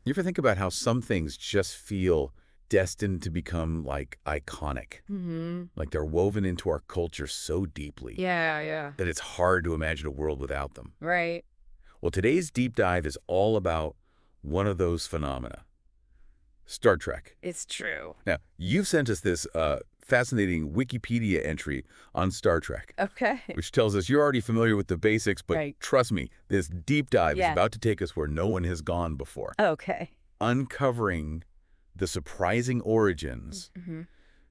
You ever think about how some things just feel destined to become, like, iconic? Mm-hmm. Like they're woven into our culture so deeply Yeah, yeah. that it's hard to imagine a world without them. Right. Well, today's deep dive is all about one of those phenomena, Star Trek. It's true. Now, you've sent us this fascinating Wikipedia entry on Star Trek, Okay. which tells us you're already familiar with the basics, but Right. trust me, this deep dive is Yeah. about to take us where no one has gone before, Okay. uncovering the surprising origins, Mm-hmm.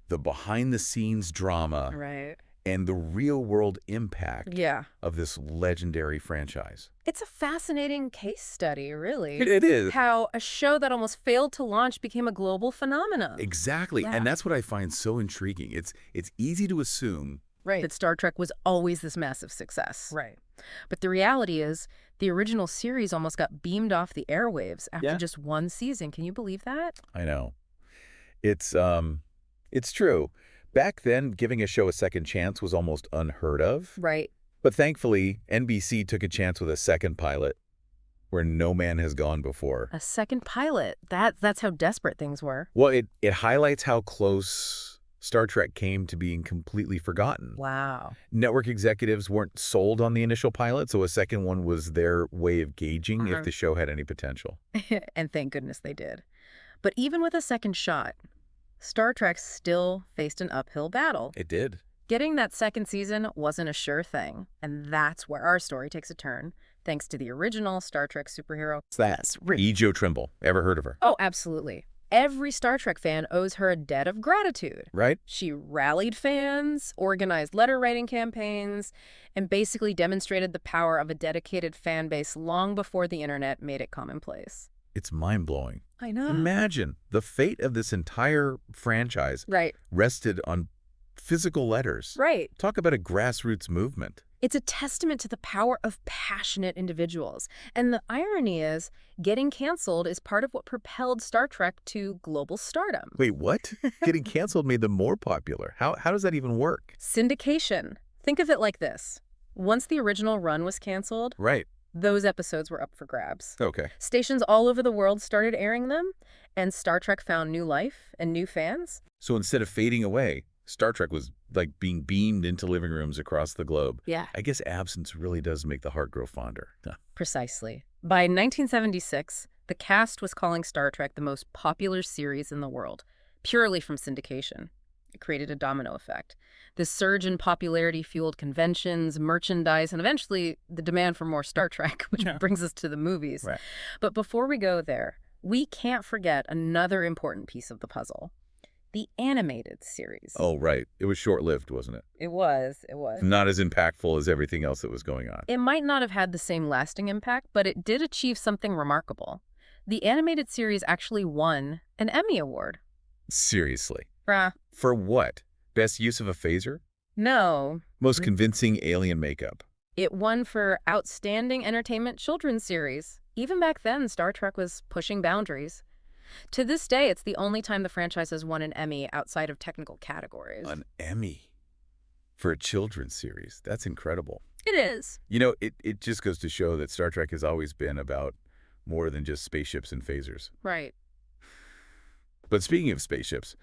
the behind-the-scenes drama, Right. and the real-world impact Yeah. of this legendary franchise. It's a fascinating case study, really. It is. How a show that almost failed to launch became a global phenomenon. Exactly. Yeah. And that's what I find so intriguing. It's easy to assume. Right. That Star Trek was always this massive success. Right. But the reality is, the original series almost got beamed off the airwaves after just one season. Can you believe that? I know. It's true. Back then, giving a show a second chance was almost unheard of. Right. But thankfully, NBC took a chance with a second pilot where no man has gone before. A second pilot. That's how desperate things were. Well, it highlights how close Star Trek came to being completely forgotten. Wow. Network executives weren't sold on the initial pilot, so a second one was their way of gauging if the show had any potential. And thank goodness they did. But even with a second shot, Star Trek still faced an uphill battle. It did. Getting that second season wasn't a sure thing, and that's where our story takes a turn, thanks to the original Star Trek superhero. That's E. Joe Trimble. Ever heard of her? Oh, absolutely. Every Star Trek fan owes her a debt of gratitude. Right? She rallied fans, organized letter-writing campaigns, and basically demonstrated the power of a dedicated fan base long before the internet made it commonplace. It's mind-blowing. I know. Imagine the fate of this entire franchise Right. rested on physical letters. Right. Talk about a grassroots movement. It's a testament to the power of passionate individuals. And the irony is, getting canceled is part of what propelled Star Trek to global stardom. Wait, what? Getting canceled made them more popular. How does that even work? Syndication. Think of it like this. Once the original run was canceled, Right. those episodes were up for grabs. Okay. Stations all over the world started airing them, and Star Trek found new life and new fans. So instead of fading away, Star Trek was like being beamed into living rooms across the globe. Yeah. I guess absence really does make the heart grow fonder. Huh. Precisely. By 1976, the cast was calling Star Trek the most popular series in the world, purely from syndication. It created a domino effect. This surge in popularity fueled conventions, merchandise, and eventually the demand for more Star Trek, which brings us to the movies. Right. But before we go there, we can't forget another important piece of the puzzle. The animated series. Oh, right. It was short-lived, wasn't it? It was. Not as impactful as everything else that was going on. It might not have had the same lasting impact, but it did achieve something remarkable. The animated series actually won an Emmy Award. Seriously. Bruh. For what? Best use of a phaser? No. Most convincing alien makeup? It won for Outstanding Entertainment Children's Series. Even back then, Star Trek was pushing boundaries. To this day, it's the only time the franchise has won an Emmy outside of technical categories. An Emmy for a children's series. That's incredible. It is. You know, it just goes to show that Star Trek has always been about more than just spaceships and phasers. Right. But speaking of spaceships,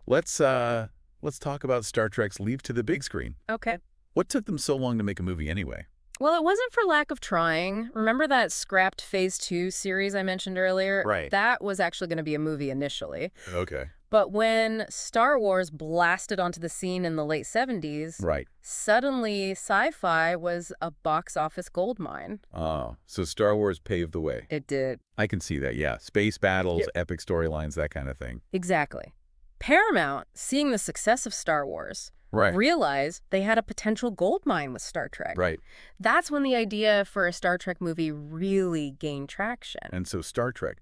let's talk about Star Trek's leap to the big screen. Okay. What took them so long to make a movie anyway? Well, it wasn't for lack of trying. Remember that scrapped Phase 2 series I mentioned earlier? Right. That was actually going to be a movie initially. Okay. But when Star Wars blasted onto the scene in the late 70s, Right. suddenly sci-fi was a box office goldmine. Oh, so Star Wars paved the way. It did. I can see that, yeah. Space battles, Yep. epic storylines, that kind of thing. Exactly. Paramount, seeing the success of Star Wars, Right. realized they had a potential goldmine with Star Trek. Right. That's when the idea for a Star Trek movie really gained traction. And so Star Trek,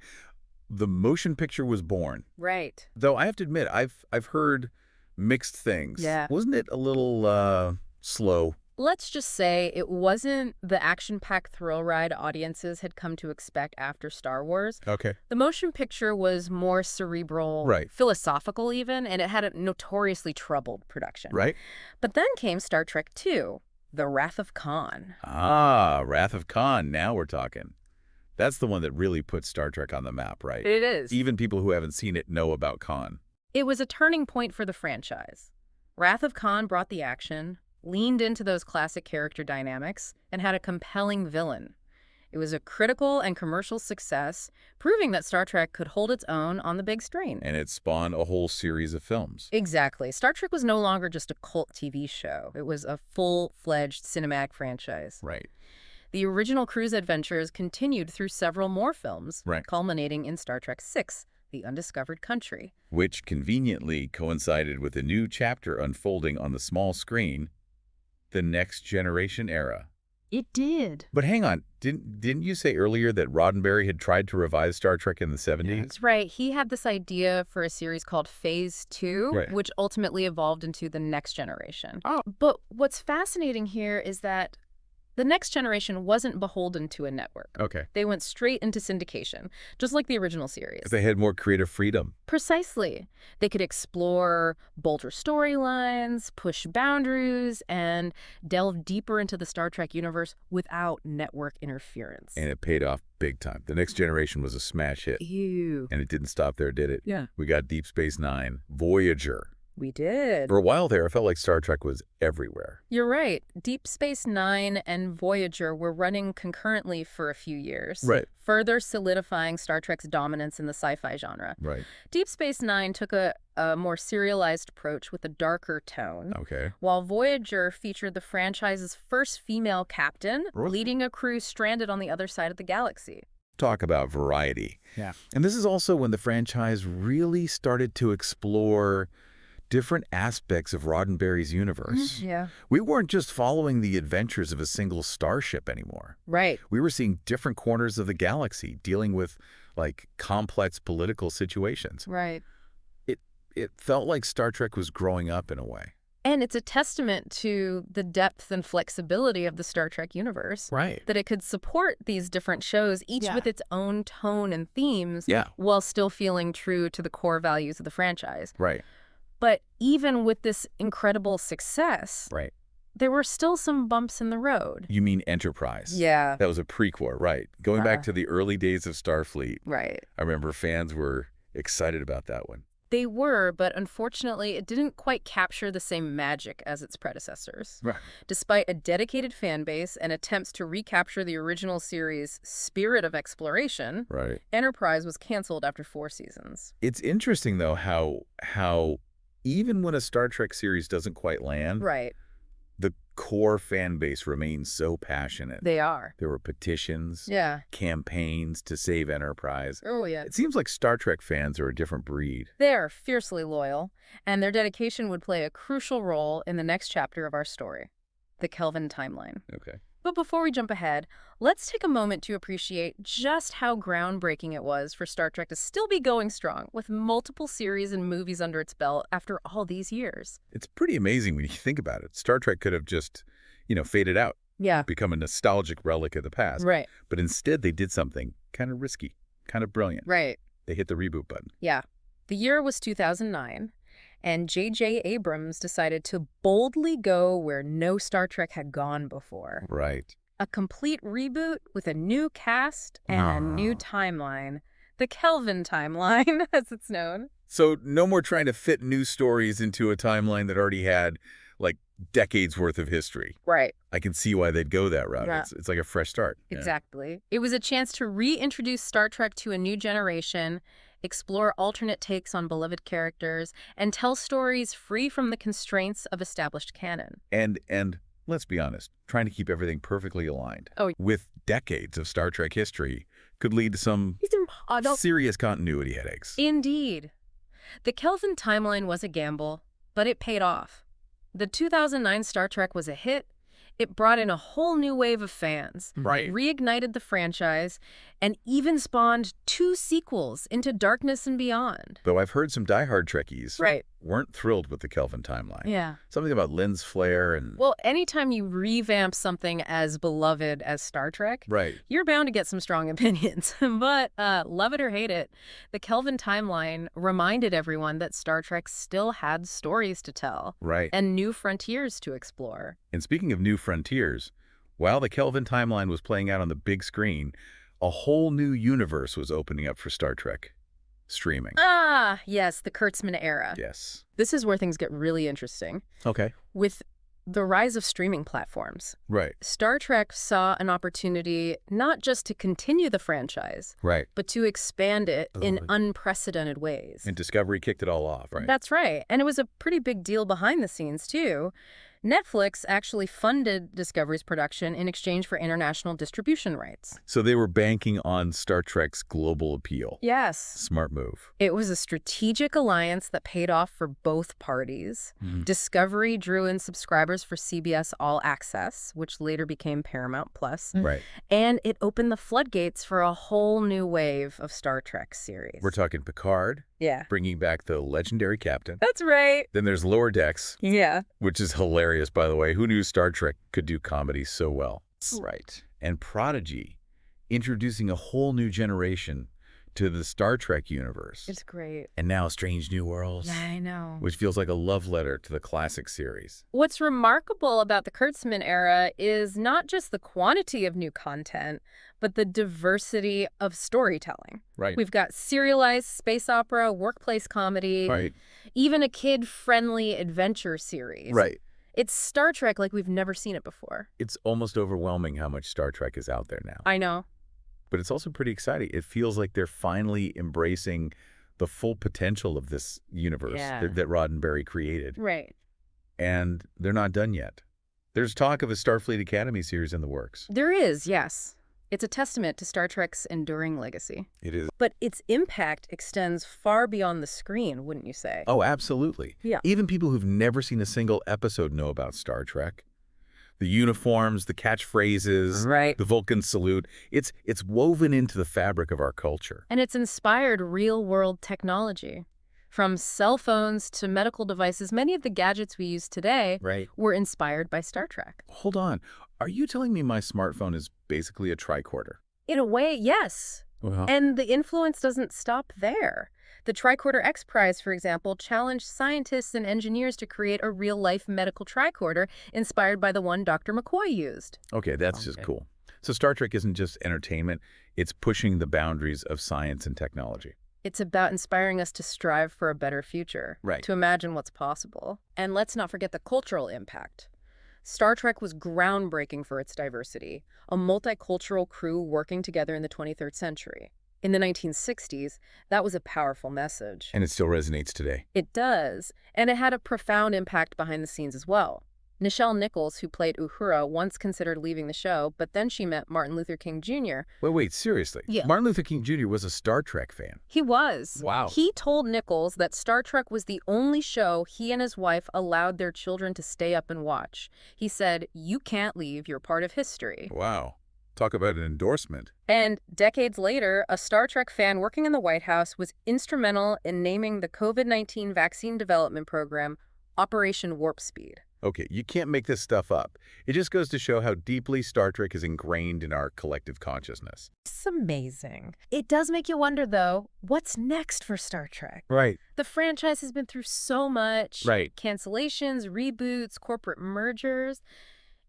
the motion picture was born. Right. Though I have to admit, I've heard mixed things. Yeah. Wasn't it a little slow? Let's just say it wasn't the action-packed thrill ride audiences had come to expect after Star Wars. Okay. The motion picture was more cerebral, Right. philosophical even, and it had a notoriously troubled production. Right? But then came Star Trek II, The Wrath of Khan. Ah, Wrath of Khan. Now we're talking. That's the one that really put Star Trek on the map, right? It is. Even people who haven't seen it know about Khan. It was a turning point for the franchise. Wrath of Khan brought the action, leaned into those classic character dynamics, and had a compelling villain. It was a critical and commercial success, proving that Star Trek could hold its own on the big screen. And it spawned a whole series of films. Exactly. Star Trek was no longer just a cult TV show. It was a full-fledged cinematic franchise. Right. The original cruise adventures continued through several more films, Right. culminating in Star Trek VI, The Undiscovered Country. Which conveniently coincided with a new chapter unfolding on the small screen, the Next Generation era. It did. But hang on, didn't you say earlier that Roddenberry had tried to revive Star Trek in the 70s? That's right. He had this idea for a series called Phase 2, Right. which ultimately evolved into The Next Generation. Oh. But what's fascinating here is that The Next Generation wasn't beholden to a network. Okay. They went straight into syndication, just like the original series. They had more creative freedom. Precisely. They could explore bolder storylines, push boundaries, and delve deeper into the Star Trek universe without network interference. And it paid off big time. The Next Generation was a smash hit. Ew. And it didn't stop there, did it? Yeah. We got Deep Space Nine, Voyager. We did. For a while there, it felt like Star Trek was everywhere. You're right. Deep Space Nine and Voyager were running concurrently for a few years, Right. further solidifying Star Trek's dominance in the sci-fi genre. Right. Deep Space Nine took a more serialized approach with a darker tone, Okay. while Voyager featured the franchise's first female captain, Really? leading a crew stranded on the other side of the galaxy. Talk about variety. Yeah. And this is also when the franchise really started to explore different aspects of Roddenberry's universe. Yeah. We weren't just following the adventures of a single starship anymore. Right. We were seeing different corners of the galaxy dealing with, like, complex political situations. Right. It felt like Star Trek was growing up in a way. And it's a testament to the depth and flexibility of the Star Trek universe. Right. That it could support these different shows, each Yeah. with its own tone and themes, Yeah. while still feeling true to the core values of the franchise. Right. But even with this incredible success, Right. there were still some bumps in the road. You mean Enterprise? Yeah. That was a prequel, right. Going back to the early days of Starfleet, Right. I remember fans were excited about that one. They were, but unfortunately, it didn't quite capture the same magic as its predecessors. Right. Despite a dedicated fan base and attempts to recapture the original series' spirit of exploration, Right. Enterprise was canceled after 4 seasons. It's interesting, though, how even when a Star Trek series doesn't quite land, Right. the core fan base remains so passionate. They are. There were petitions, Yeah. campaigns to save Enterprise. Oh, yeah. It seems like Star Trek fans are a different breed. They're fiercely loyal, and their dedication would play a crucial role in the next chapter of our story, the Kelvin timeline. Okay. But before we jump ahead, let's take a moment to appreciate just how groundbreaking it was for Star Trek to still be going strong with multiple series and movies under its belt after all these years. It's pretty amazing when you think about it. Star Trek could have just, faded out, Yeah. become a nostalgic relic of the past. Right. But instead, they did something kind of risky, kind of brilliant. Right. They hit the reboot button. Yeah. The year was 2009, and J.J. Abrams decided to boldly go where no Star Trek had gone before. Right. A complete reboot with a new cast and a new timeline. The Kelvin timeline, as it's known. So no more trying to fit new stories into a timeline that already had, like, decades worth of history. Right. I can see why they'd go that route. Yeah. It's like a fresh start. Yeah. Exactly. It was a chance to reintroduce Star Trek to a new generation, explore alternate takes on beloved characters, and tell stories free from the constraints of established canon. And let's be honest, trying to keep everything perfectly aligned with decades of Star Trek history could lead to some serious continuity headaches. Indeed. The Kelvin timeline was a gamble, but it paid off. The 2009 Star Trek was a hit. It brought in a whole new wave of fans, Right. reignited the franchise, and even spawned 2 sequels, Into Darkness and Beyond. Though I've heard some diehard Trekkies Right. weren't thrilled with the Kelvin timeline. Yeah. Something about lens flare and... Well, anytime you revamp something as beloved as Star Trek, Right. you're bound to get some strong opinions. But love it or hate it, the Kelvin timeline reminded everyone that Star Trek still had stories to tell Right. and new frontiers to explore. And speaking of new frontiers, while the Kelvin timeline was playing out on the big screen, A whole new universe was opening up for Star Trek. Streaming. Ah, yes, the Kurtzman era. Yes. This is where things get really interesting. Okay. With the rise of streaming platforms, Right. Star Trek saw an opportunity not just to continue the franchise, Right. but to expand it in unprecedented ways. And Discovery kicked it all off, right? That's right. And it was a pretty big deal behind the scenes, too. Netflix actually funded Discovery's production in exchange for international distribution rights. So they were banking on Star Trek's global appeal. Yes. Smart move. It was a strategic alliance that paid off for both parties. Discovery drew in subscribers for CBS All Access, which later became Paramount Plus. Right. And it opened the floodgates for a whole new wave of Star Trek series. We're talking Picard. Yeah. Bringing back the legendary captain. That's right. Then there's Lower Decks. Yeah. Which is hilarious, by the way. Who knew Star Trek could do comedy so well? Right. And Prodigy, introducing a whole new generation to the Star Trek universe. It's great. And now Strange New Worlds. Yeah, I know. Which feels like a love letter to the classic series. What's remarkable about the Kurtzman era is not just the quantity of new content, but the diversity of storytelling. Right. We've got serialized space opera, workplace comedy, Right. even a kid-friendly adventure series. Right. It's Star Trek like we've never seen it before. It's almost overwhelming how much Star Trek is out there now. I know. But it's also pretty exciting. It feels like they're finally embracing the full potential of this universe that Roddenberry created. Right. And they're not done yet. There's talk of a Starfleet Academy series in the works. There is, yes. It's a testament to Star Trek's enduring legacy. It is. But its impact extends far beyond the screen, wouldn't you say? Oh, absolutely. Yeah. Even people who've never seen a single episode know about Star Trek. The uniforms, the catchphrases, right. The Vulcan salute. It's woven into the fabric of our culture. And it's inspired real-world technology. From cell phones to medical devices, many of the gadgets we use today were inspired by Star Trek. Hold on. Are you telling me my smartphone is basically a tricorder? In a way, yes. Well. And the influence doesn't stop there. The Tricorder X Prize, for example, challenged scientists and engineers to create a real-life medical tricorder inspired by the one Dr. McCoy used. Okay, that's just cool. So Star Trek isn't just entertainment. It's pushing the boundaries of science and technology. It's about inspiring us to strive for a better future, to imagine what's possible. And let's not forget the cultural impact. Star Trek was groundbreaking for its diversity, a multicultural crew working together in the 23rd century. In the 1960s, that was a powerful message. And it still resonates today. It does, and it had a profound impact behind the scenes as well. Nichelle Nichols, who played Uhura, once considered leaving the show, but then she met Martin Luther King Jr. Wait, seriously? Yeah. Martin Luther King Jr. was a Star Trek fan. He was. Wow. He told Nichols that Star Trek was the only show he and his wife allowed their children to stay up and watch. He said, "You can't leave, you're part of history." Wow. Talk about an endorsement. And decades later, a Star Trek fan working in the White House was instrumental in naming the COVID-19 vaccine development program Operation Warp Speed. Okay, you can't make this stuff up. It just goes to show how deeply Star Trek is ingrained in our collective consciousness. It's amazing. It does make you wonder, though, what's next for Star Trek? Right. The franchise has been through so much. Right. Cancellations, reboots, corporate mergers.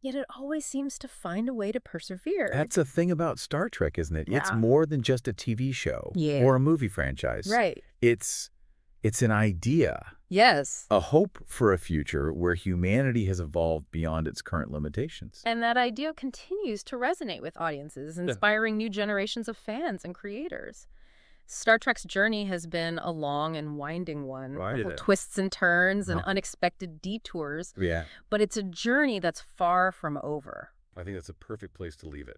Yet it always seems to find a way to persevere. That's the thing about Star Trek, isn't it? Yeah. It's more than just a TV show or a movie franchise. Right. It's an idea. Yes. A hope for a future where humanity has evolved beyond its current limitations. And that idea continues to resonate with audiences, inspiring new generations of fans and creators. Star Trek's journey has been a long and winding one, full of twists and turns and unexpected detours. Yeah. But it's a journey that's far from over. I think that's a perfect place to leave it.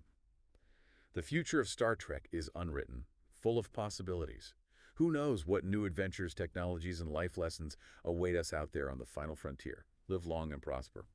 The future of Star Trek is unwritten, full of possibilities. Who knows what new adventures, technologies, and life lessons await us out there on the final frontier. Live long and prosper.